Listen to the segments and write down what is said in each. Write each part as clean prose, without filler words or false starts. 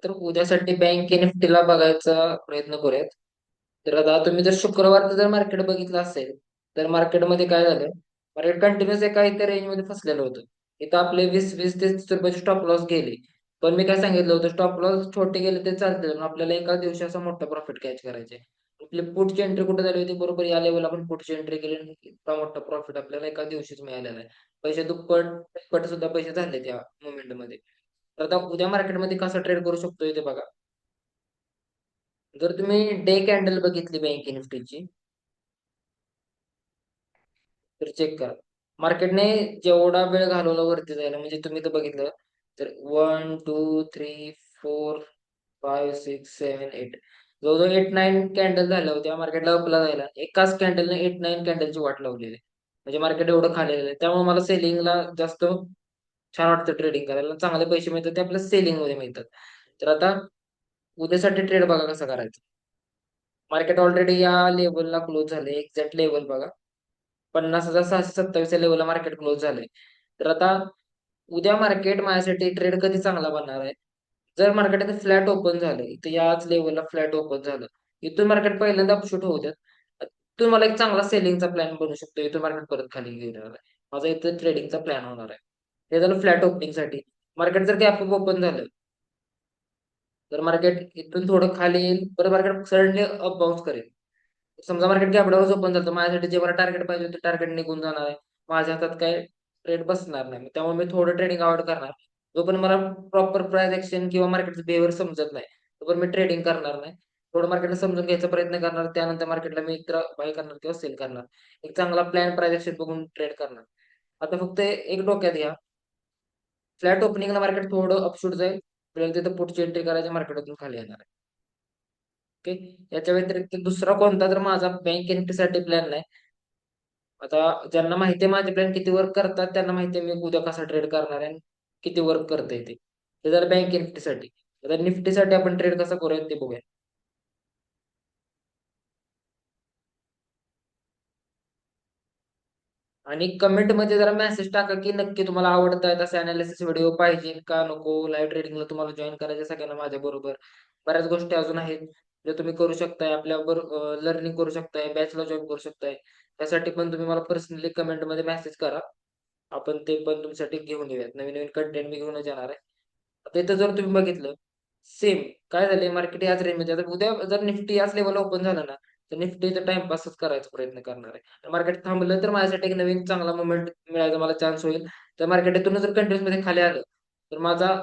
तर उद्यासाठी बँक निफ्टीला बघायचा प्रयत्न करूयात. तर आता तुम्ही जर शुक्रवारचं जर मार्केट बघितलं असेल, तर मार्केटमध्ये काय झालं? मार्केट कंटिन्युअस एका इतर रेंजमध्ये फसलेलं होतं. इथं आपले 20-30 रुपयाचे स्टॉप लॉस गेले. पण मी काय सांगितलं होतं, स्टॉप लॉस छोटे गेले ते चालतील, पण आपल्याला एका दिवशी असा मोठा प्रॉफिट कॅच करायचे. आपली पुटची एंट्री कुठे झाली होती? बरोबर या लेवलला आपण पुटची एंट्री केली आणि इतका मोठा प्रॉफिट आपल्याला एका दिवशीच मिळालेला आहे. पैसे दुप्पट, तिप्पट सुद्धा पैसे झाले त्या मोमेंटमध्ये. तर आता उद्या मार्केटमध्ये कसं ट्रेड करू शकतो ते बघा. जर तुम्ही डे कॅन्डल बघितली बँक निफ्टीची, तर चेक करा. मार्केटने जेवढा वेळ घालवला वरती जायला, म्हणजे तुम्ही तर बघितलं, तर 1 2 3 4 5 6 7 8, जवळजवळ 8-9 कॅन्डल झाल्या होत्या मार्केटला अपला जायला. एकाच कॅन्डलने 8-9 कॅन्डलची वाट लावलेली आहे. म्हणजे मार्केट एवढं खाल्लेलं आहे. त्यामुळे मला सेलिंगला जास्त छान वाटतं, ट्रेडिंग करायला चांगले पैसे मिळतात ते आपल्या सेलिंग मध्ये मिळतात. तर आता उद्यासाठी ट्रेड बघा कसा करायचा. मार्केट ऑलरेडी या लेवलला क्लोज झाले. एक्झॅक्ट लेवल बघा, 50,627 या लेवलला मार्केट क्लोज झाले. तर आता उद्या मार्केट माझ्यासाठी ट्रेड कधी चांगला बनणार आहे? जर मार्केट इथे फ्लॅट ओपन झालं, इथं याच लेवलला फ्लॅट ओपन झालं, इथून मार्केट पहिल्यांदा अपशूट होऊ द्यात. इथून मला एक चांगला सेलिंगचा प्लॅन बनू शकतो. इथून मार्केट परत खाली घेणार आहे. माझा इथं ट्रेडिंगचा प्लॅन होणार आहे. हे झालं फ्लॅट ओपनिंगसाठी. मार्केट जर गॅप ओपन झालं, तर मार्केट इथून थोडं खाली येईल, परत मार्केट सडनली अप बाउन्स करेल. समजा मार्केट गॅपडाऊनच ओपन झालं, तर माझ्यासाठी जे मला टार्गेट पाहिजे होते टार्गेट निघून जाणार आहे. माझ्या हातात काय ट्रेड बसणार नाही. त्यामुळे मी थोडं ट्रेडिंग अवॉइड करणार. जोपर्यंत मला प्रॉपर प्राइस एक्शन किंवा मार्केटचं बिहेवियर समजत नाही, तोपर्यंत मी ट्रेडिंग करणार नाही. थोडं मार्केटला समजून घ्यायचा प्रयत्न करणार. त्यानंतर मार्केटला मी इतर बाय करणार किंवा सेल करणार. एक चांगला प्लॅन प्राइस एक्शन बघून ट्रेड करणार. आता फक्त एक डोक्यात घ्या, फ्लॅट ओपनिंगला मार्केट थोडं अपशूट जाईल. आपल्याला तिथं पुढची एंट्री करायची, मार्केटमधून खाली येणार आहे. ओके. याच्या व्यतिरिक्त दुसरा कोणता तर माझा बँक एंट्रीसाठी प्लॅन नाही. आता ज्यांना माहिती आहे माझे प्लॅन किती वर्क करतात, त्यांना माहिती आहे मी उद्या कसा ट्रेड करणार आहे आणि किती वर्क करता येते. ते झालं बँक निफ्टीसाठी. आता निफ्टीसाठी आपण ट्रेड कसा करूया ते बघूया. आणि कमेंट मध्ये जरा मेसेज टाका की नक्की तुम्हाला आवडतायत असे अनालिसिस व्हिडिओ पाहिजे का नको. लाईव्ह ट्रेडिंगला तुम्हाला जॉईन करायचे सगळ्यांना माझ्या बरोबर. बऱ्याच गोष्टी अजून आहेत जे तुम्ही करू शकताय. आपल्या बरोबर लर्निंग करू शकताय, बॅचला जॉईन करू शकताय. त्यासाठी पण तुम्ही मला पर्सनली कमेंट मध्ये मेसेज करा. आपण ते पण तुमच्यासाठी घेऊन येऊयात. नवीन नवीन कंटेंट मी घेऊनच येणार आहे. आता इथं जर तुम्ही बघितलं, सेम काय झालंय, मार्केट याच रेंजमध्ये. आता उद्या जर निफ्टी याच लेवल ओपन झालं ना, तर निफ्टीचा टाइमपासच करायचा प्रयत्न करणार आहे. मार्केट थांबलं तर माझ्यासाठी एक नवीन चांगला मोमेंट मिळायचा मला चान्स होईल. तर मार्केट इथून जर कंटिन्यूस मध्ये खाली आलं, तर माझा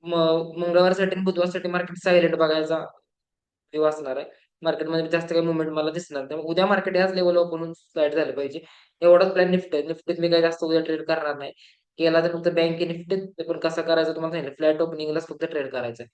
मंगळवारसाठी आणि बुधवारसाठी मार्केट सायलेंट बघायचा व्ह्यू असणार आहे. मार्केटमध्ये जास्त काही मुवमेंट मला दिसणार नाही. त्यामुळे उद्या मार्केट याच लेवल ओपन स्लाइड झालं पाहिजे. एवढाच प्लॅन निफ्टी आहे. निफ्टीत मी काही जास्त उद्या ट्रेड करणार नाही. केला तर फक्त बँक निफ्टीत, ते पण कसा करायचा तुम्हाला सांगितलं, फ्लॅट ओपनिंगलाच फक्त ट्रेड करायचं.